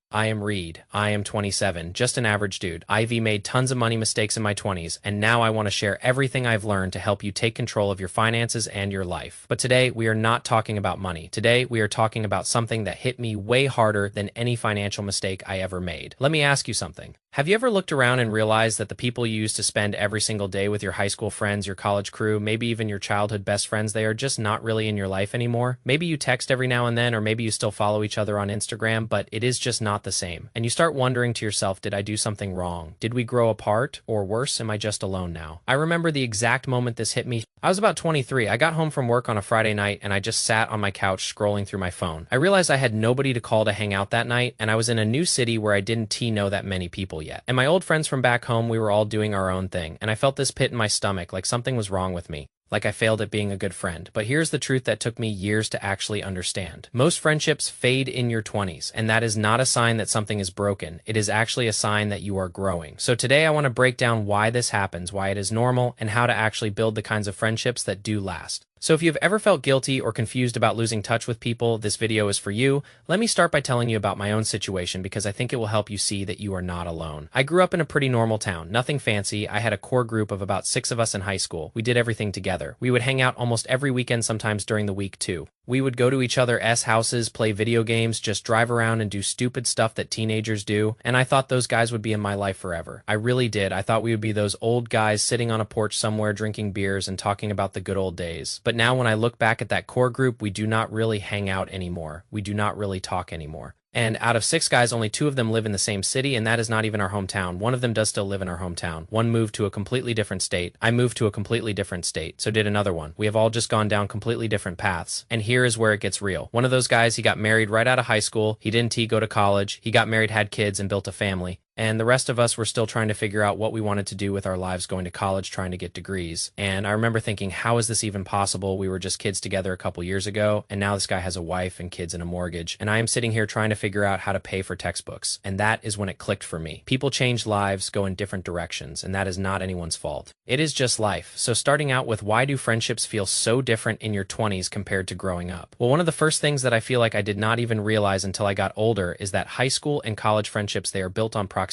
I am Reed. I am 27, just an average dude. I've made tons of money mistakes in my 20s, and now I want to share everything I've learned to help you take control of your finances and your life. But today, we are not talking about money. Today, we are talking about something that hit me way harder than any financial mistake I ever made. Let me ask you something. Have you ever looked around and realized that the people you used to spend every single day with your high school friends, your college crew, maybe even your childhood best friends, they are just not really in your life anymore? Maybe you text every now and then, or maybe you still follow each other on Instagram, but it is just not the same. And you start wondering to yourself, did I do something wrong? Did we grow apart? Or worse, am I just alone now? I remember the exact moment this hit me. I was about 23. I got home from work on a Friday night and I just sat on my couch scrolling through my phone. I realized I had nobody to call to hang out that night, and I was in a new city where I didn't know that many people yet. And my old friends from back home, we were all doing our own thing, and I felt this pit in my stomach, like something was wrong with me. Like I failed at being a good friend. But here's the truth that took me years to actually understand. Most friendships fade in your 20s, and that is not a sign that something is broken. It is actually a sign that you are growing. So today I want to break down why this happens, why it is normal, and how to actually build the kinds of friendships that do last. So if you've ever felt guilty or confused about losing touch with people, this video is for you. Let me start by telling you about my own situation because I think it will help you see that you are not alone. I grew up in a pretty normal town, nothing fancy. I had a core group of about 6 of us in high school. We did everything together. We would hang out almost every weekend, sometimes during the week too. We would go to each other's houses, play video games, just drive around and do stupid stuff that teenagers do, and I thought those guys would be in my life forever. I really did. I thought we would be those old guys sitting on a porch somewhere drinking beers and talking about the good old days. But now when I look back at that core group, we do not really hang out anymore. We do not really talk anymore. And out of 6 guys, only 2 of them live in the same city, and that is not even our hometown. One of them does still live in our hometown. One moved to a completely different state. I moved to a completely different state. So did another one. We have all just gone down completely different paths. And here is where it gets real. One of those guys, he got married right out of high school. He didn't go to college. He got married, had kids, and built a family. And the rest of us were still trying to figure out what we wanted to do with our lives, going to college, trying to get degrees. And I remember thinking, how is this even possible? We were just kids together a couple years ago, and now this guy has a wife and kids and a mortgage. And I am sitting here trying to figure out how to pay for textbooks. And that is when it clicked for me. People change lives, go in different directions, and that is not anyone's fault. It is just life. So starting out with, why do friendships feel so different in your 20s compared to growing up? Well, one of the first things that I feel like I did not even realize until I got older is that high school and college friendships, they are built on proximity.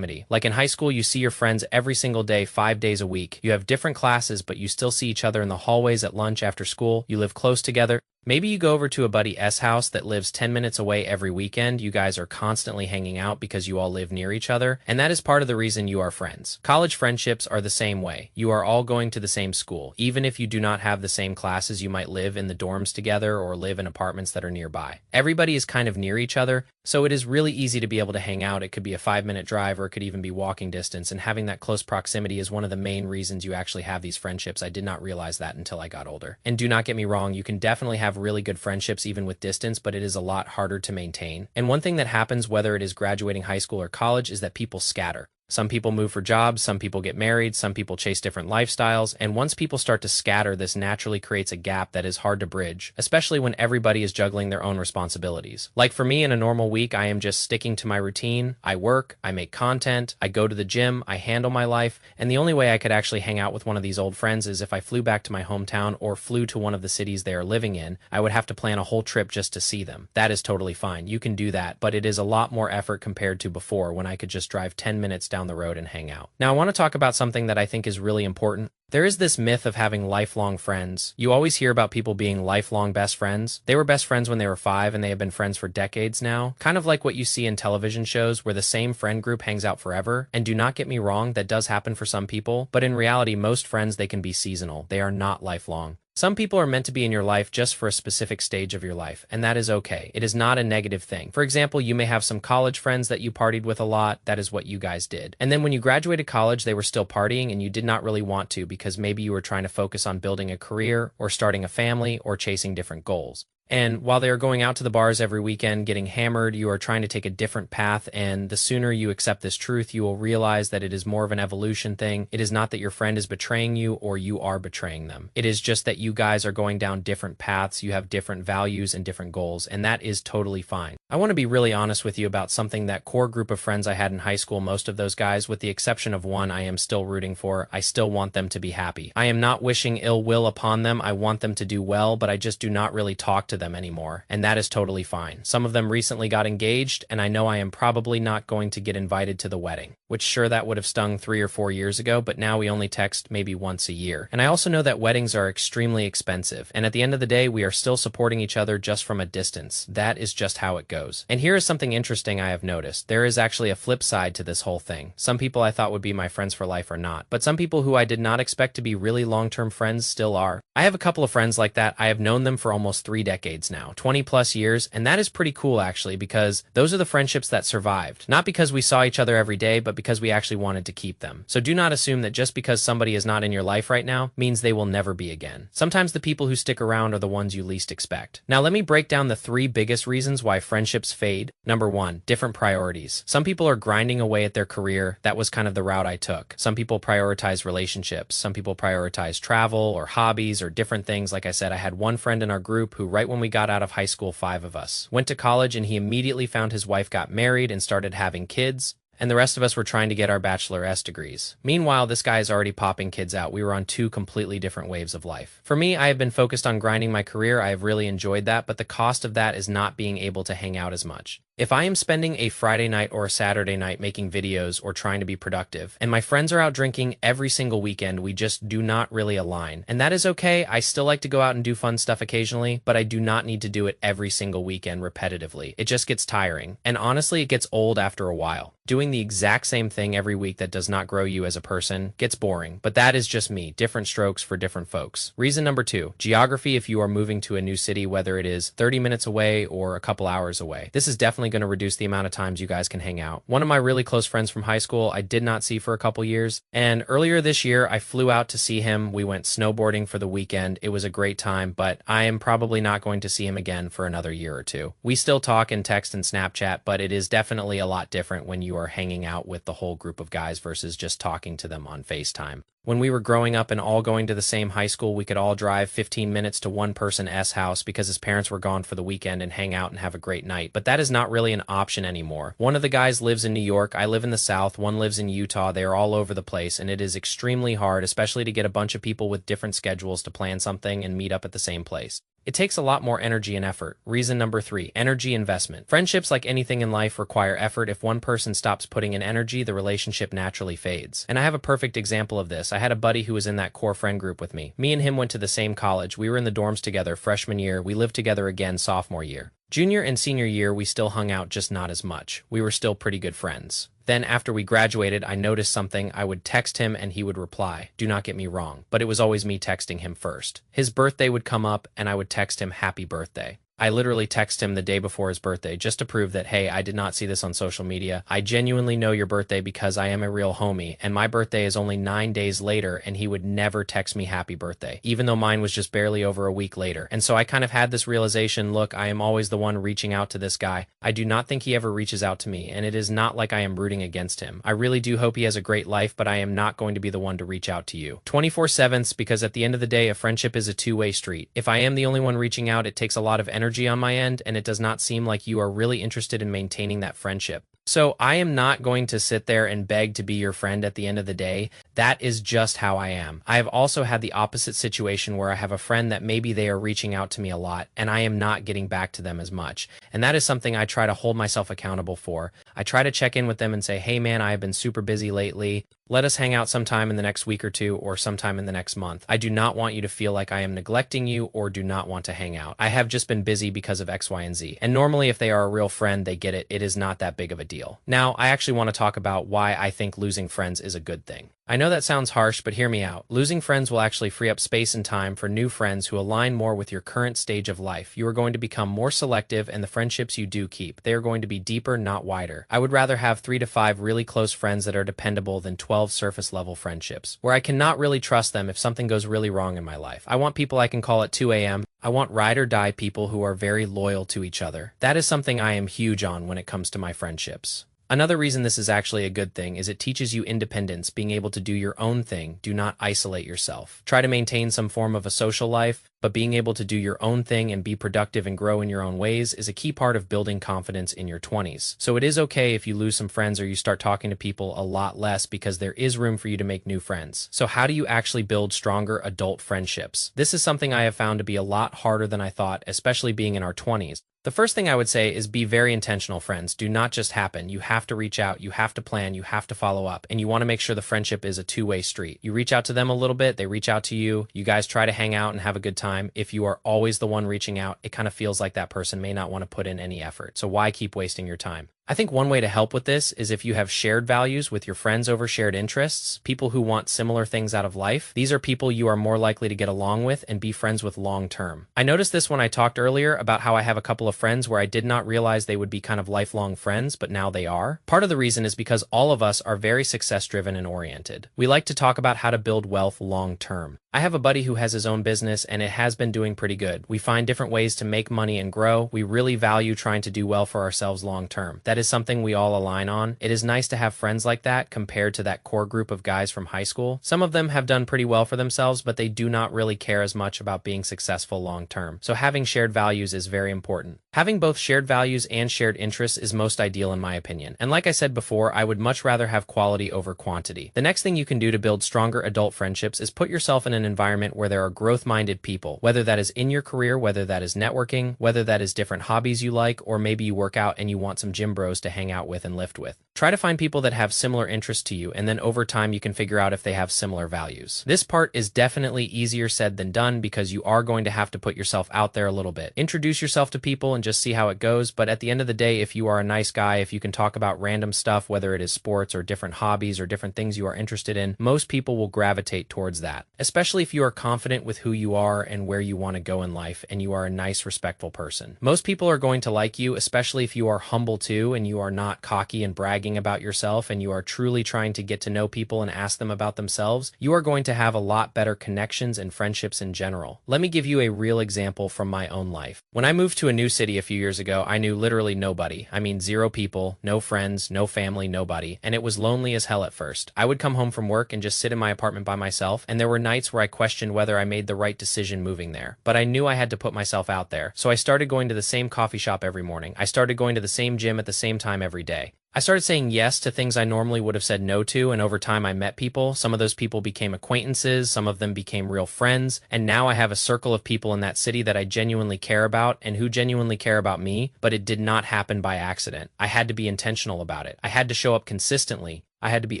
Like in high school, you see your friends every single day, 5 days a week. You have different classes, but you still see each other in the hallways, at lunch, after school. You live close together. Maybe you go over to a buddy's house that lives 10 minutes away every weekend. You guys are constantly hanging out because you all live near each other, and that is part of the reason you are friends. College friendships are the same way. You are all going to the same school. Even if you do not have the same classes, you might live in the dorms together or live in apartments that are nearby. Everybody is kind of near each other, so it is really easy to be able to hang out. It could be a 5-minute drive, or it could even be walking distance, and having that close proximity is one of the main reasons you actually have these friendships. I did not realize that until I got older. And do not get me wrong, you can definitely have really good friendships even with distance, but it is a lot harder to maintain. And one thing that happens, whether it is graduating high school or college, is that people scatter. Some people move for jobs, some people get married, some people chase different lifestyles, and once people start to scatter, this naturally creates a gap that is hard to bridge, especially when everybody is juggling their own responsibilities. Like for me, in a normal week, I am just sticking to my routine. I work, I make content, I go to the gym, I handle my life, and the only way I could actually hang out with one of these old friends is if I flew back to my hometown or flew to one of the cities they are living in. I would have to plan a whole trip just to see them. That is totally fine. You can do that, but it is a lot more effort compared to before, when I could just drive 10 minutes down the road and hang out. Now, I want to talk about something that I think is really important. There is this myth of having lifelong friends. You always hear about people being lifelong best friends. They were best friends when they were 5 and they have been friends for decades now. Kind of like what you see in television shows where the same friend group hangs out forever. And do not get me wrong, that does happen for some people, but in reality, most friends, they can be seasonal. They are not lifelong. Some people are meant to be in your life just for a specific stage of your life, and that is okay. It is not a negative thing. For example, you may have some college friends that you partied with a lot. That is what you guys did. And then when you graduated college, they were still partying and you did not really want to because maybe you were trying to focus on building a career or starting a family or chasing different goals. And while they are going out to the bars every weekend, getting hammered, you are trying to take a different path, and the sooner you accept this truth, you will realize that it is more of an evolution thing. It is not that your friend is betraying you or you are betraying them. It is just that you guys are going down different paths, you have different values and different goals, and that is totally fine. I want to be really honest with you about something. That core group of friends I had in high school, most of those guys, with the exception of one I am still rooting for, I still want them to be happy. I am not wishing ill will upon them. I want them to do well, but I just do not really talk to them anymore, and that is totally fine. Some of them recently got engaged, and I know I am probably not going to get invited to the wedding, which sure that would have stung 3 or 4 years ago, but now we only text maybe once a year. And I also know that weddings are extremely expensive, and at the end of the day, we are still supporting each other just from a distance. That is just how it goes. And here is something interesting I have noticed. There is actually a flip side to this whole thing. Some people I thought would be my friends for life are not, but some people who I did not expect to be really long-term friends still are. I have a couple of friends like that. I have known them for almost 3 decades now, 20 plus years, and that is pretty cool actually, because those are the friendships that survived. Not because we saw each other every day, but because we actually wanted to keep them. So do not assume that just because somebody is not in your life right now means they will never be again. Sometimes the people who stick around are the ones you least expect. Now let me break down the 3 biggest reasons why friendships fade. Number 1, different priorities. Some people are grinding away at their career. That was kind of the route I took. Some people prioritize relationships. Some people prioritize travel or hobbies or different things. Like I said, I had one friend in our group who right when we got out of high school, 5 of us, went to college, and he immediately found his wife got married and started having kids. And the rest of us were trying to get our bachelor's degrees. Meanwhile, this guy is already popping kids out. We were on 2 completely different waves of life. For me, I have been focused on grinding my career. I have really enjoyed that, but the cost of that is not being able to hang out as much. If I am spending a Friday night or a Saturday night making videos or trying to be productive, and my friends are out drinking every single weekend, we just do not really align. And that is okay. I still like to go out and do fun stuff occasionally, but I do not need to do it every single weekend repetitively. It just gets tiring. And honestly, it gets old after a while. Doing the exact same thing every week that does not grow you as a person gets boring, but that is just me. Different strokes for different folks. Reason number 2, geography. If you are moving to a new city, whether it is 30 minutes away or a couple hours away, this is definitely going to reduce the amount of times you guys can hang out. One of my really close friends from high school I did not see for a couple years, and earlier this year I flew out to see him. We went snowboarding for the weekend. It was a great time, but I am probably not going to see him again for another year or 2. We still talk and text and Snapchat, but it is definitely a lot different when you are hanging out with the whole group of guys versus just talking to them on FaceTime. When we were growing up and all going to the same high school, we could all drive 15 minutes to one person's house because his parents were gone for the weekend and hang out and have a great night. But that is not really an option anymore. One of the guys lives in New York. I live in the South. One lives in Utah. They are all over the place, and it is extremely hard, especially to get a bunch of people with different schedules to plan something and meet up at the same place. It takes a lot more energy and effort. Reason number 3, energy investment. Friendships, like anything in life, require effort. If one person stops putting in energy, the relationship naturally fades. And I have a perfect example of this. I had a buddy who was in that core friend group with me. Me and him went to the same college. We were in the dorms together freshman year. We lived together again sophomore year. Junior and senior year, we still hung out, just not as much. We were still pretty good friends. Then after we graduated, I noticed something. I would text him and he would reply. Do not get me wrong, but it was always me texting him first. His birthday would come up and I would text him happy birthday. I literally text him the day before his birthday just to prove that, hey, I did not see this on social media. I genuinely know your birthday because I am a real homie, and my birthday is only 9 days later, and he would never text me happy birthday, even though mine was just barely over a week later. And so I kind of had this realization, look, I am always the one reaching out to this guy. I do not think he ever reaches out to me, and it is not like I am rooting against him. I really do hope he has a great life, but I am not going to be the one to reach out to you 24/7, because at the end of the day, a friendship is a two-way street. If I am the only one reaching out, it takes a lot of energy on my end, and it does not seem like you are really interested in maintaining that friendship. So I am not going to sit there and beg to be your friend at the end of the day. That is just how I am. I have also had the opposite situation where I have a friend that maybe they are reaching out to me a lot and I am not getting back to them as much. And that is something I try to hold myself accountable for. I try to check in with them and say, hey man, I have been super busy lately. Let us hang out sometime in the next week or 2 or sometime in the next month. I do not want you to feel like I am neglecting you or do not want to hang out. I have just been busy because of X, Y, and Z. And normally if they are a real friend, they get it. It is not that big of a deal. Now, I actually want to talk about why I think losing friends is a good thing. I know that sounds harsh, but hear me out. Losing friends will actually free up space and time for new friends who align more with your current stage of life. You are going to become more selective, and the friendships you do keep, they are going to be deeper, not wider. I would rather have 3 to 5 really close friends that are dependable than 12 surface level friendships, where I cannot really trust them if something goes really wrong in my life. I want people I can call at 2 a.m. I want ride or die people who are very loyal to each other. That is something I am huge on when it comes to my friendships. Another reason this is actually a good thing is it teaches you independence, being able to do your own thing. Do not isolate yourself. Try to maintain some form of a social life, but being able to do your own thing and be productive and grow in your own ways is a key part of building confidence in your 20s. So it is okay if you lose some friends or you start talking to people a lot less, because there is room for you to make new friends. So how do you actually build stronger adult friendships? This is something I have found to be a lot harder than I thought, especially being in our 20s. The first thing I would say is be very intentional, friends. Do not just happen. You have to reach out, you have to plan, you have to follow up, and you want to make sure the friendship is a two-way street. You reach out to them a little bit, they reach out to you, you guys try to hang out and have a good time. If you are always the one reaching out, it kind of feels like that person may not want to put in any effort. So why keep wasting your time? I think one way to help with this is if you have shared values with your friends over shared interests, people who want similar things out of life. These are people you are more likely to get along with and be friends with long term. I noticed this when I talked earlier about how I have a couple of friends where I did not realize they would be kind of lifelong friends, but now they are. Part of the reason is because all of us are very success driven and oriented. We like to talk about how to build wealth long term. I have a buddy who has his own business and it has been doing pretty good. We find different ways to make money and grow. We really value trying to do well for ourselves long term. That is something we all align on. It is nice to have friends like that compared to that core group of guys from high school. Some of them have done pretty well for themselves, but they do not really care as much about being successful long term. So having shared values is very important. Having both shared values and shared interests is most ideal in my opinion. And like I said before, I would much rather have quality over quantity. The next thing you can do to build stronger adult friendships is put yourself in an environment where there are growth-minded people, whether that is in your career, whether that is networking, whether that is different hobbies you like, or maybe you work out and you want some gym bros to hang out with and lift with. Try to find people that have similar interests to you, and then over time you can figure out if they have similar values. This part is definitely easier said than done because you are going to have to put yourself out there a little bit. Introduce yourself to people and just see how it goes, but at the end of the day, if you are a nice guy, if you can talk about random stuff, whether it is sports or different hobbies or different things you are interested in, most people will gravitate towards that. Especially if you are confident with who you are and where you want to go in life, and you are a nice, respectful person. Most people are going to like you, especially if you are humble too, and you are not cocky and bragging about yourself, and you are truly trying to get to know people and ask them about themselves. You are going to have a lot better connections and friendships in general. Let me give you a real example from my own life. When I moved to a new city a few years ago, I knew literally nobody. I mean, zero people, no friends, no family, nobody, and it was lonely as hell at first. I would come home from work and just sit in my apartment by myself, and there were nights where I questioned whether I made the right decision moving there. But I knew I had to put myself out there, so I started going to the same coffee shop every morning. I started going to the same gym at the same time every day. I started saying yes to things I normally would have said no to, and over time I met people. Some of those people became acquaintances, some of them became real friends, and now I have a circle of people in that city that I genuinely care about and who genuinely care about me, but it did not happen by accident. I had to be intentional about it. I had to show up consistently. I had to be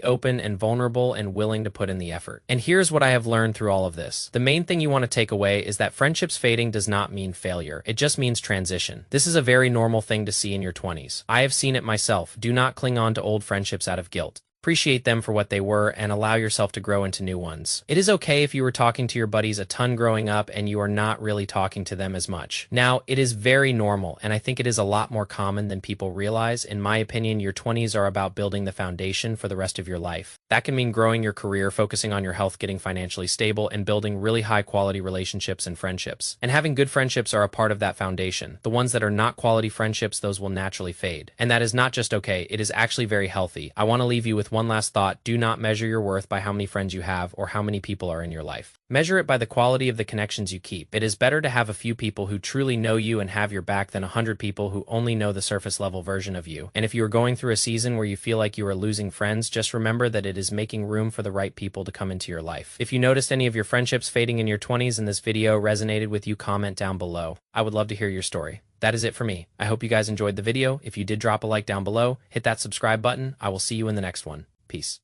open and vulnerable and willing to put in the effort. And here's what I have learned through all of this. The main thing you want to take away is that friendships fading does not mean failure. It just means transition. This is a very normal thing to see in your 20s. I have seen it myself. Do not cling on to old friendships out of guilt. Appreciate them for what they were and allow yourself to grow into new ones. It is okay if you were talking to your buddies a ton growing up and you are not really talking to them as much. Now, it is very normal, and I think it is a lot more common than people realize. In my opinion, your 20s are about building the foundation for the rest of your life. That can mean growing your career, focusing on your health, getting financially stable, and building really high quality relationships and friendships. And having good friendships are a part of that foundation. The ones that are not quality friendships, those will naturally fade. And that is not just okay, it is actually very healthy. I want to leave you with one last thought. Do not measure your worth by how many friends you have or how many people are in your life. Measure it by the quality of the connections you keep. It is better to have a few people who truly know you and have your back than 100 people who only know the surface level version of you. And if you are going through a season where you feel like you are losing friends, just remember that it is making room for the right people to come into your life. If you noticed any of your friendships fading in your 20s and this video resonated with you, comment down below. I would love to hear your story. That is it for me. I hope you guys enjoyed the video. If you did, drop a like down below, hit that subscribe button. I will see you in the next one. Peace.